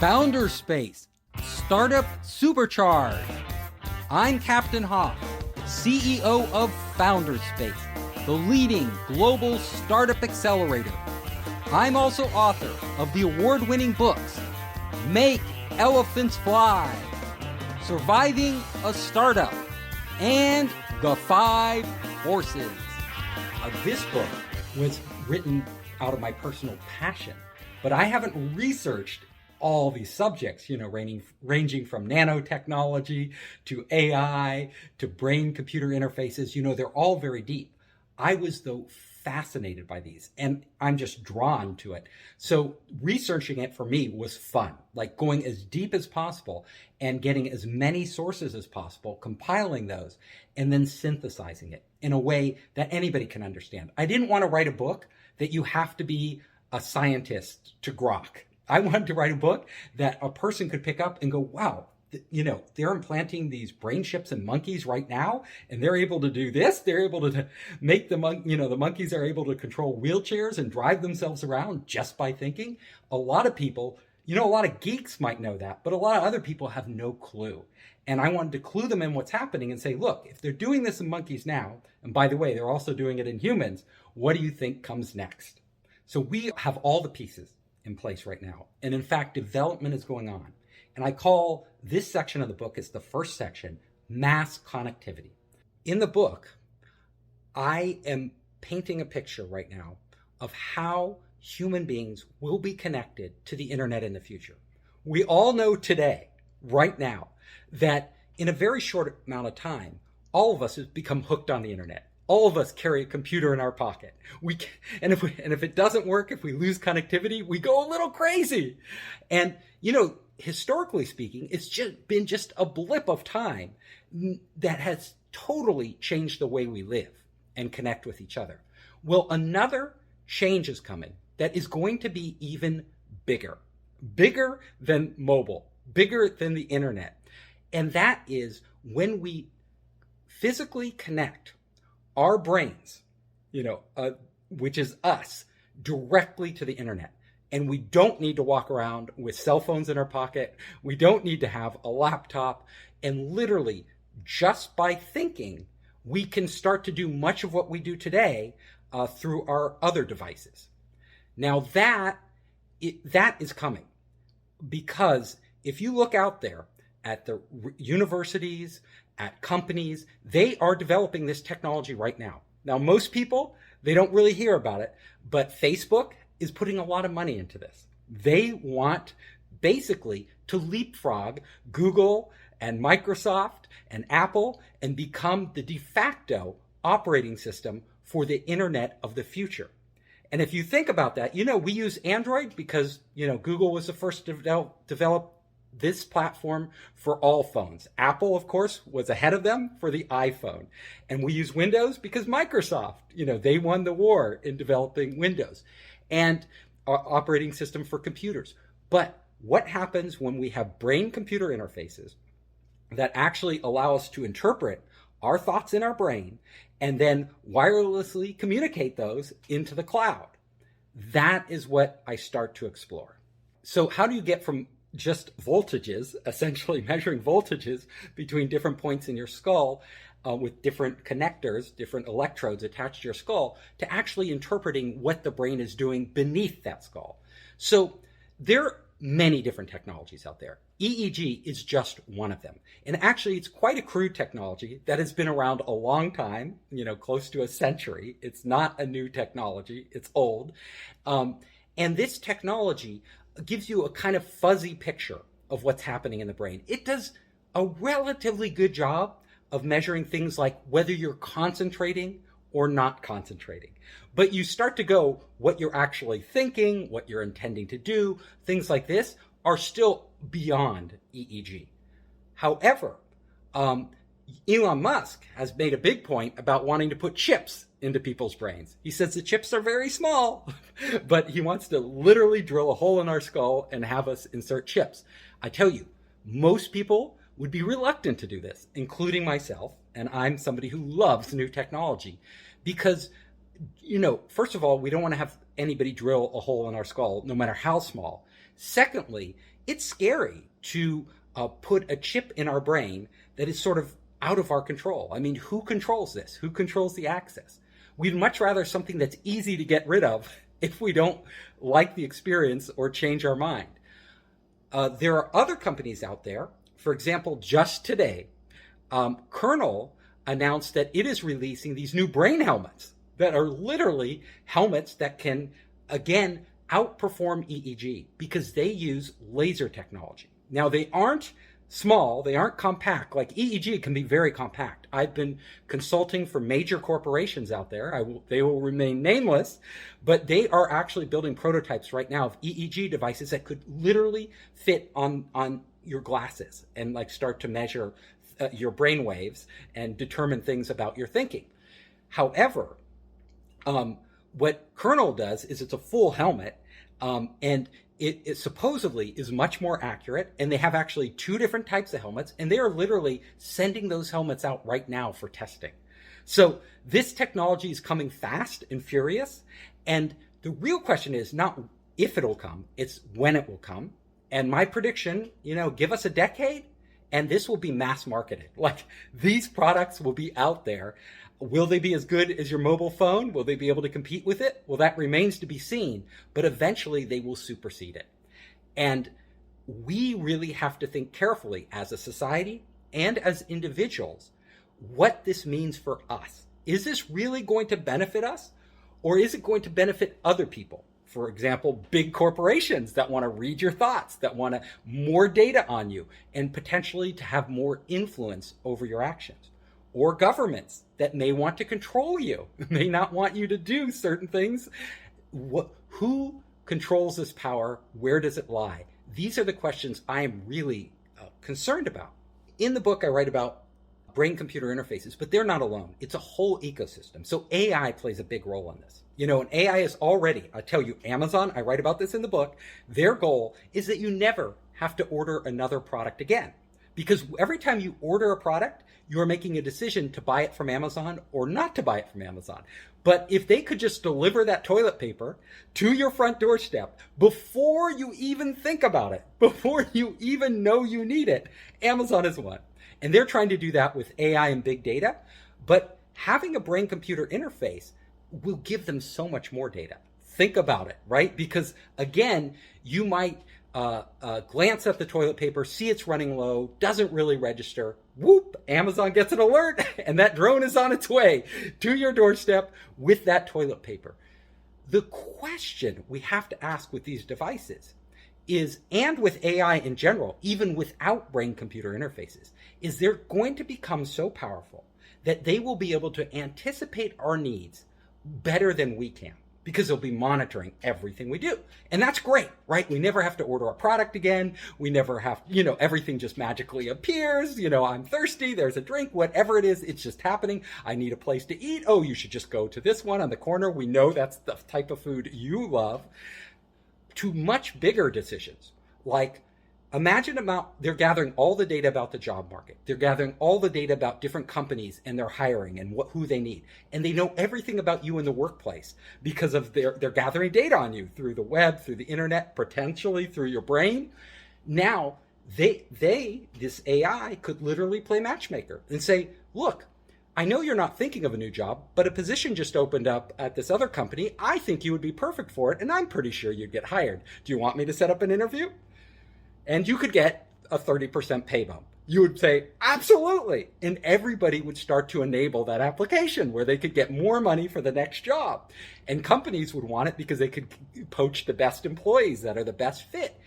Founder Space, Startup Supercharged. I'm Captain Hoff, CEO of Founder Space, the leading global startup accelerator. I'm also author of the award-winning books, Make Elephants Fly, Surviving a Startup, and The 5 Forces. This book was written out of my personal passion, but I haven't researched all these subjects, ranging from nanotechnology to AI to brain-computer interfaces. They're all very deep. I was, though, fascinated by these, and I'm just drawn to it. So researching it for me was fun, like going as deep as possible and getting as many sources as possible, compiling those, and then synthesizing it in a way that anybody can understand. I didn't want to write a book that you have to be a scientist to grok. I wanted to write a book that a person could pick up and go, wow, they're implanting these brain chips in monkeys right now, and they're able to do this. They're able to make the monkeys are able to control wheelchairs and drive themselves around just by thinking. A lot of people, a lot of geeks might know that, but a lot of other people have no clue. And I wanted to clue them in what's happening and say, look, if they're doing this in monkeys now, and by the way, they're also doing it in humans, what do you think comes next? So we have all the pieces in place right now. And in fact, development is going on. And I call this section of the book, it's the first section, mass connectivity. In the book, I am painting a picture right now of how human beings will be connected to the internet in the future. We all know today, right now, that in a very short amount of time, all of us have become hooked on the internet. All of us carry a computer in our pocket. And if it doesn't work, if we lose connectivity, we go a little crazy. And, historically speaking, it's been just a blip of time that has totally changed the way we live and connect with each other. Well, another change is coming that is going to be even bigger than mobile, bigger than the internet. And that is when we physically connect our brains, which is us, directly to the internet. And we don't need to walk around with cell phones in our pocket. We don't need to have a laptop. And literally, just by thinking, we can start to do much of what we do today through our other devices. Now that is coming, because if you look out there at the universities, at companies, they are developing this technology right now. Now, most people, they don't really hear about it, but Facebook is putting a lot of money into this. They want basically to leapfrog Google and Microsoft and Apple and become the de facto operating system for the internet of the future. And if you think about that, we use Android because, Google was the first to develop this platform for all phones. Apple, of course, was ahead of them for the iPhone. And we use Windows because Microsoft, they won the war in developing Windows and our operating system for computers. But what happens when we have brain-computer interfaces that actually allow us to interpret our thoughts in our brain and then wirelessly communicate those into the cloud? That is what I start to explore. So how do you get from just voltages, essentially measuring voltages between different points in your skull with different connectors, different electrodes attached to your skull, to actually interpreting what the brain is doing beneath that skull? So there are many different technologies out there. EEG is just one of them. And actually, it's quite a crude technology that has been around a long time, close to a century. It's not a new technology. It's old. And this technology gives you a kind of fuzzy picture of what's happening in the brain. It does a relatively good job of measuring things like whether you're concentrating or not concentrating. But you start to go, what you're actually thinking, what you're intending to do, things like this are still beyond EEG. However, Elon Musk has made a big point about wanting to put chips into people's brains. He says the chips are very small, but he wants to literally drill a hole in our skull and have us insert chips. I tell you, most people would be reluctant to do this, including myself, and I'm somebody who loves new technology because, first of all, we don't want to have anybody drill a hole in our skull, no matter how small. Secondly, it's scary to put a chip in our brain that is sort of out of our control. I mean, who controls this? Who controls the access? We'd much rather something that's easy to get rid of if we don't like the experience or change our mind. There are other companies out there. For example, just today, Colonel announced that it is releasing these new brain helmets that are literally helmets that can, again, outperform EEG because they use laser technology. Now, they aren't small, they aren't compact. Like EEG can be very compact. I've been consulting for major corporations out there. They will remain nameless, but they are actually building prototypes right now of EEG devices that could literally fit on your glasses and like start to measure your brain waves and determine things about your thinking. However, what Colonel does is it's a full helmet, and it supposedly is much more accurate, and they have actually two different types of helmets, and they are literally sending those helmets out right now for testing. So this technology is coming fast and furious, and the real question is not if it'll come, it's when it will come. And my prediction, give us a decade, and this will be mass marketed. Like, these products will be out there. Will they be as good as your mobile phone? Will they be able to compete with it? Well, that remains to be seen, but eventually they will supersede it. And we really have to think carefully as a society and as individuals what this means for us. Is this really going to benefit us, or is it going to benefit other people? For example, big corporations that want to read your thoughts, that want more data on you, and potentially to have more influence over your actions. Or governments that may want to control you, may not want you to do certain things. Who controls this power? Where does it lie? These are the questions I am really concerned about. In the book, I write about brain-computer interfaces, but they're not alone. It's a whole ecosystem. So AI plays a big role in this. And AI is already, I tell you, Amazon, I write about this in the book, their goal is that you never have to order another product again. Because every time you order a product, you're making a decision to buy it from Amazon or not to buy it from Amazon. But if they could just deliver that toilet paper to your front doorstep before you even think about it, before you even know you need it, Amazon is one. And they're trying to do that with AI and big data. But having a brain-computer interface will give them so much more data. Think about it, right? Because again, you might glance at the toilet paper, see it's running low, doesn't really register. Whoop, Amazon gets an alert, and that drone is on its way to your doorstep with that toilet paper. The question we have to ask with these devices is, and with AI in general, even without brain-computer interfaces, is they're going to become so powerful that they will be able to anticipate our needs better than we can, because they'll be monitoring everything we do. And that's great, right? We never have to order a product again. We never have, everything just magically appears. I'm thirsty, there's a drink, whatever it is, it's just happening. I need a place to eat. Oh, you should just go to this one on the corner. We know that's the type of food you love. To much bigger decisions, like imagine they're gathering all the data about the job market. They're gathering all the data about different companies and their hiring and who they need. And they know everything about you in the workplace because of they're gathering data on you through the web, through the internet, potentially through your brain. Now, this AI could literally play matchmaker and say, look, I know you're not thinking of a new job, but a position just opened up at this other company. I think you would be perfect for it, and I'm pretty sure you'd get hired. Do you want me to set up an interview? And you could get a 30% pay bump. You would say, absolutely. And everybody would start to enable that application where they could get more money for the next job. And companies would want it because they could poach the best employees that are the best fit.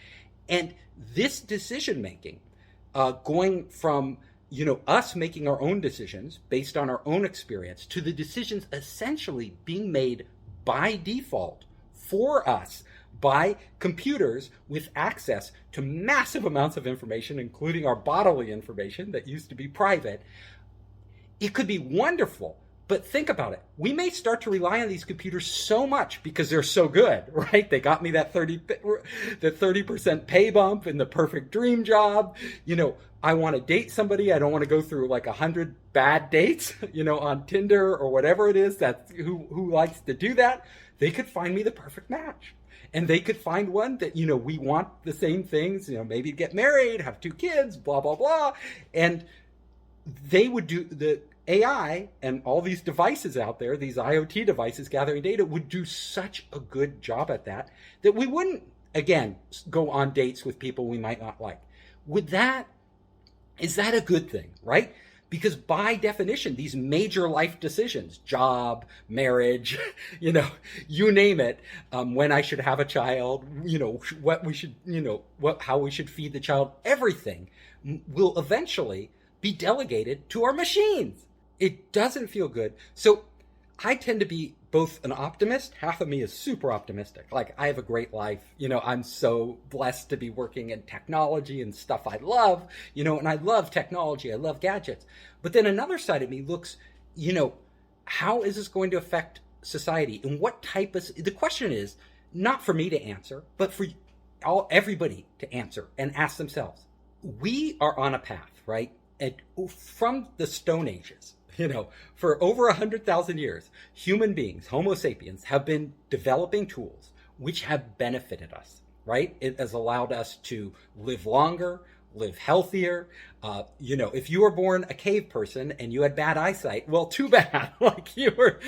And this decision-making, going from us making our own decisions based on our own experience to the decisions essentially being made by default for us by computers with access to massive amounts of information, including our bodily information that used to be private. It could be wonderful, but think about it. We may start to rely on these computers so much because they're so good, right? They got me that 30% pay bump and the perfect dream job. I want to date somebody. I don't want to go through like 100 bad dates, on Tinder or whatever it is who likes to do that. They could find me the perfect match. and they could find one that, we want the same things, maybe get married, have 2 kids, blah, blah, blah. And they would do the AI and all these devices out there, these IoT devices gathering data, would do such a good job at that we wouldn't, again, go on dates with people we might not like. Is that a good thing, right? Because by definition, these major life decisions, job, marriage, you name it, when I should have a child, what we should, how we should feed the child, everything will eventually be delegated to our machines. It doesn't feel good. So I tend to be both an optimist. Half of me is super optimistic. Like, I have a great life. I'm so blessed to be working in technology and stuff I love, and I love technology. I love gadgets. But then another side of me looks, how is this going to affect society? And what type of, the question is not for me to answer, but for everybody to answer and ask themselves. We are on a path, right? From the Stone Ages, for over 100,000 years, human beings, Homo sapiens, have been developing tools which have benefited us, right? It has allowed us to live longer, live healthier. If you were born a cave person and you had bad eyesight, well, too bad. Like, you were,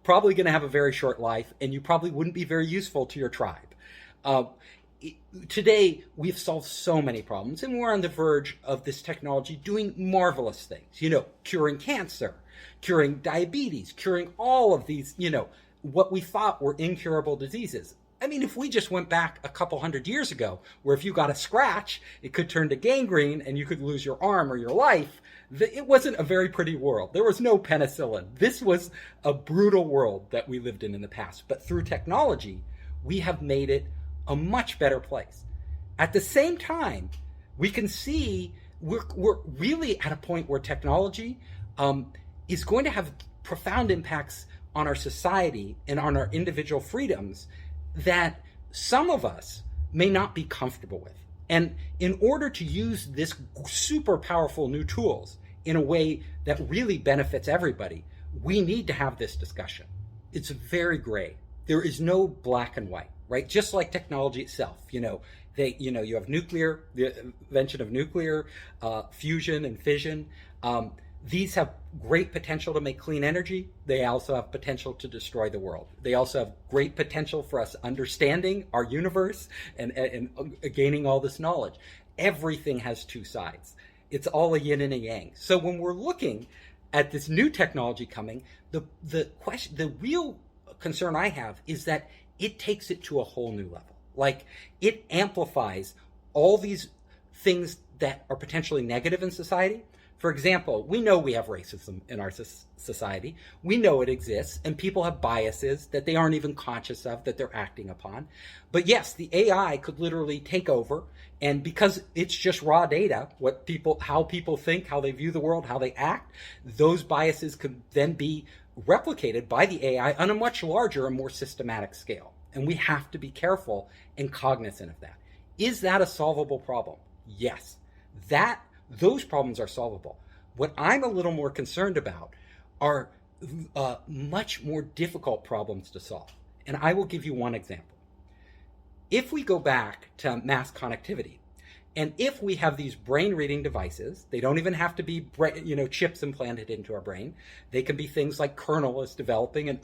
probably going to have a very short life, and you probably wouldn't be very useful to your tribe. Today, we've solved so many problems, and we're on the verge of this technology doing marvelous things, curing cancer, curing diabetes, curing all of these, what we thought were incurable diseases. I mean, if we just went back a couple hundred years ago, where if you got a scratch, it could turn to gangrene and you could lose your arm or your life, it wasn't a very pretty world. There was no penicillin. This was a brutal world that we lived in the past. But through technology, we have made it a much better place. At the same time, we can see we're really at a point where technology is going to have profound impacts on our society and on our individual freedoms that some of us may not be comfortable with. And in order to use this super powerful new tools in a way that really benefits everybody, we need to have this discussion. It's very gray. There is no black and white, right? Just like technology itself, you have the invention of nuclear, fusion and fission. These have great potential to make clean energy. They also have potential to destroy the world. They also have great potential for us understanding our universe and gaining all this knowledge. Everything has 2 sides. It's all a yin and a yang. So when we're looking at this new technology coming, the real concern I have is that it takes it to a whole new level. Like, it amplifies all these things that are potentially negative in society. For example, we know we have racism in our society. We know it exists, and people have biases that they aren't even conscious of, that they're acting upon. But yes, the AI could literally take over, and because it's just raw data, how people think, how they view the world, how they act, those biases could then be replicated by the AI on a much larger and more systematic scale. And we have to be careful and cognizant of that. Is that a solvable problem? Yes. Those problems are solvable. What I'm a little more concerned about are much more difficult problems to solve. And I will give you one example. If we go back to mass connectivity, and if we have these brain reading devices, they don't even have to be chips implanted into our brain. They can be things like Kernel is developing, and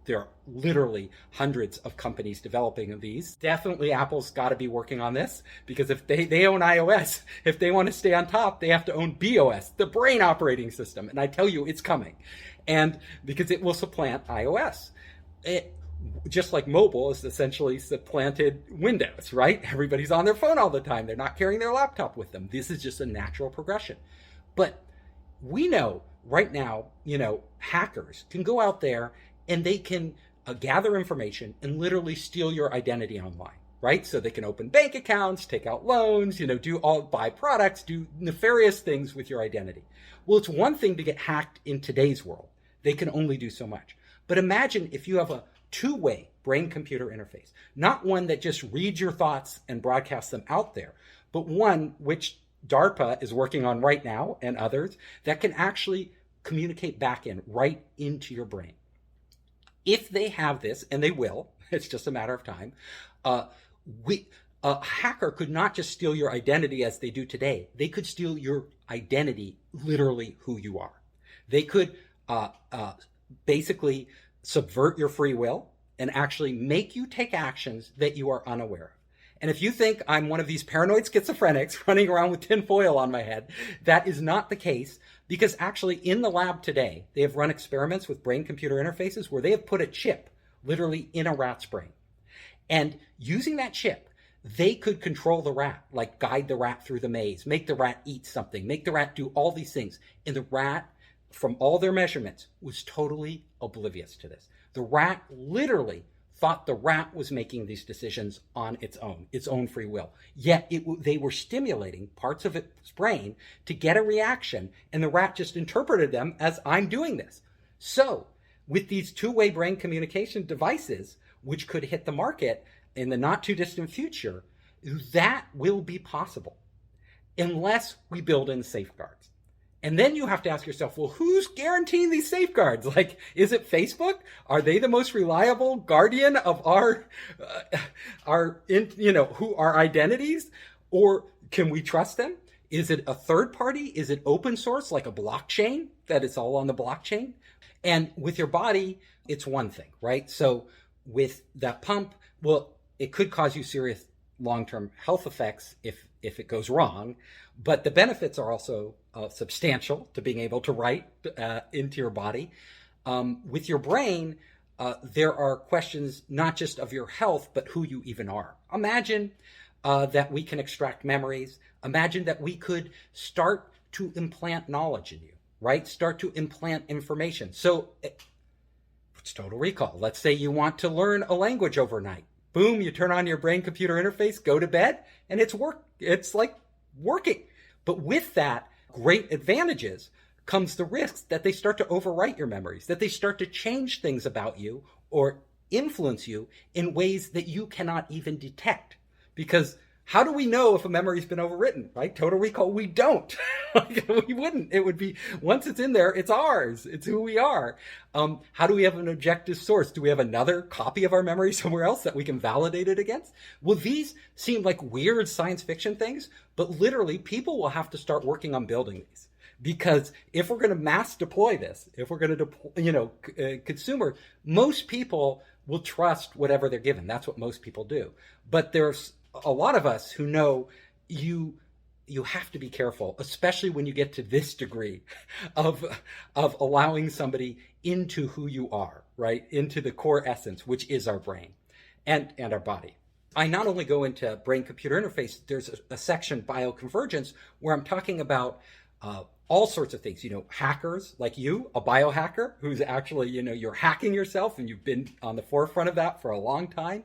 there are literally hundreds of companies developing these. Definitely Apple's got to be working on this, because if they own iOS, if they want to stay on top, they have to own BOS, the brain operating system. And I tell you, it's coming. And because it will supplant iOS. Just like mobile is essentially supplanted Windows, right? Everybody's on their phone all the time. They're not carrying their laptop with them. This is just a natural progression. But we know right now, hackers can go out there and they can gather information and literally steal your identity online, right? So they can open bank accounts, take out loans, buy products, do nefarious things with your identity. Well, it's one thing to get hacked in today's world. They can only do so much. But imagine if you have a 2-way brain-computer interface, not one that just reads your thoughts and broadcasts them out there, but one which DARPA is working on right now, and others, that can actually communicate back right into your brain. If they have this, and they will, It's just a matter of time. Uh, a hacker could not just steal your identity as they do today. They could steal your identity, literally who you are. They could basically subvert your free will and actually make you take actions that you are unaware of. And if you think I'm one of these paranoid schizophrenics running around with tinfoil on my head, that is not the case, because actually in the lab today, they have run experiments with brain-computer interfaces where they have put a chip literally in a rat's brain. And using that chip, they could control the rat, like guide the rat through the maze, make the rat eat something, make the rat do all these things. And the rat, from all their measurements, was totally oblivious to this. The rat literally thought the rat was making these decisions on its own free will. Yet they were stimulating parts of its brain to get a reaction, and the rat just interpreted them as, I'm doing this. So with these two-way brain communication devices, which could hit the market in the not too distant future, that will be possible unless we build in safeguards. And then you have to ask yourself, well, who's guaranteeing these safeguards? Like, is it Facebook? Are they the most reliable guardian of our identities? Or can we trust them? Is it a third party? Is it open source, like a blockchain, that it's all on the blockchain? And with your body, it's one thing, right? So with that pump, well, it could cause you serious long-term health effects if it goes wrong, but the benefits are also substantial to being able to write into your body. With your brain, there are questions not just of your health, but who you even are. Imagine that we can extract memories. Imagine that we could start to implant knowledge in you, right? Start to implant information. So it's total recall. Let's say you want to learn a language overnight. Boom, you turn on your brain-computer interface, go to bed, and it's like working. But with that great advantages comes the risks that they start to overwrite your memories, that they start to change things about you or influence you in ways that you cannot even detect. Because how do we know if a memory's been overwritten, right? Total recall, we don't. We wouldn't. It would be, once it's in there, it's ours. It's who we are. How do we have an objective source? Do we have another copy of our memory somewhere else that we can validate it against? Well, these seem like weird science fiction things, but literally people will have to start working on building these. Because if we're going to mass deploy this, if we're going to deploy, consumer, most people will trust whatever they're given. That's what most people do. But there's a lot of us who know you have to be careful, especially when you get to this degree of allowing somebody into who you are, right? Into the core essence, which is our brain and our body. I not only go into brain-computer interface, there's a section, bioconvergence, where I'm talking about all sorts of things, hackers like you, a biohacker who's actually, you're hacking yourself and you've been on the forefront of that for a long time,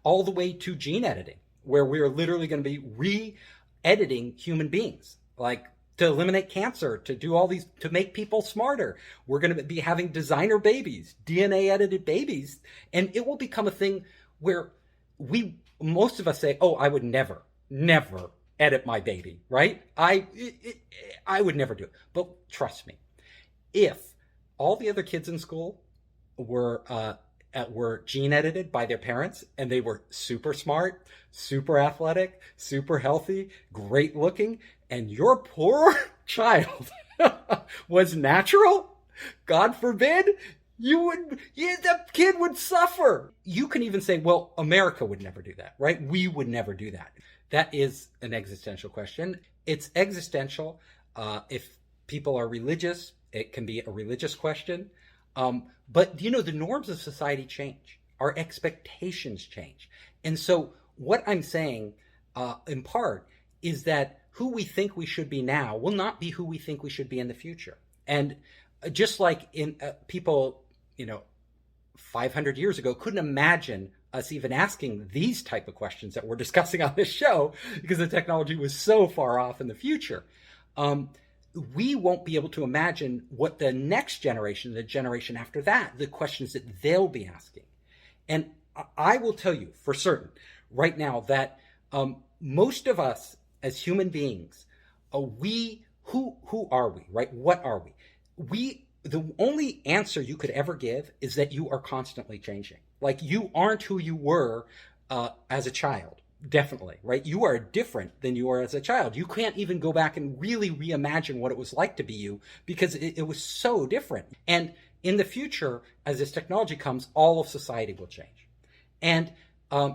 all the way to gene editing, where we are literally going to be re-editing human beings, like to eliminate cancer, to do all these, to make people smarter. We're going to be having designer babies, DNA edited babies, and it will become a thing where most of us say, oh, I would never edit my baby, right? I would never do it. But trust me, if all the other kids in school were gene edited by their parents and they were super smart, super athletic, super healthy, great looking, and your poor child was natural, God forbid, the kid would suffer. You can even say, well, America would never do that, right? We would never do that. That is an existential question. It's existential. If people are religious, it can be a religious question. But the norms of society change. Our expectations change. And so what I'm saying, in part, is that who we think we should be now will not be who we think we should be in the future. And just like in people, 500 years ago couldn't imagine us even asking these type of questions that we're discussing on this show because the technology was so far off in the future. We won't be able to imagine what the next generation, the generation after that, the questions that they'll be asking. And I will tell you for certain right now that most of us as human beings, who are we, right? What are we? The only answer you could ever give is that you are constantly changing. Like, you aren't who you were as a child. Definitely, right? You are different than you were as a child. You can't even go back and really reimagine what it was like to be you, because it was so different. And in the future, as this technology comes, all of society will change. And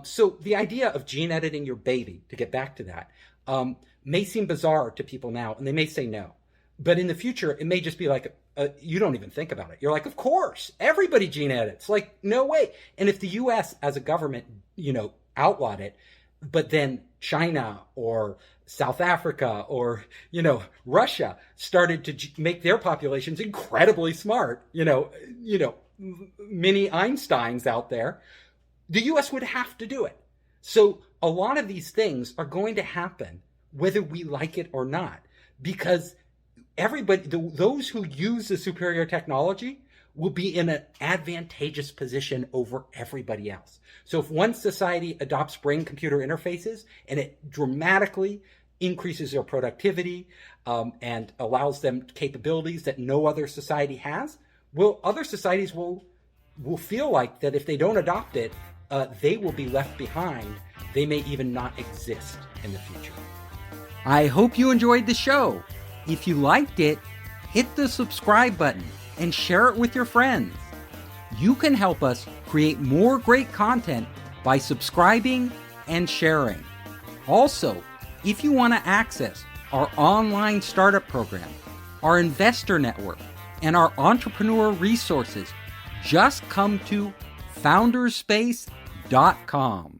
so the idea of gene editing your baby, to get back to that, may seem bizarre to people now, and they may say no. But in the future, it may just be like, you don't even think about it. You're like, of course, everybody gene edits. Like, no way. And if the US as a government, outlawed it, but then China or South Africa or, Russia started to make their populations incredibly smart, mini Einsteins out there, the US would have to do it. So a lot of these things are going to happen whether we like it or not, because everybody, those who use the superior technology will be in an advantageous position over everybody else. So if one society adopts brain-computer interfaces and it dramatically increases their productivity and allows them capabilities that no other society has, well, other societies will feel like that if they don't adopt it, they will be left behind. They may even not exist in the future. I hope you enjoyed the show. If you liked it, hit the subscribe button and share it with your friends. You can help us create more great content by subscribing and sharing. Also, if you want to access our online startup program, our investor network, and our entrepreneur resources, just come to founderspace.com.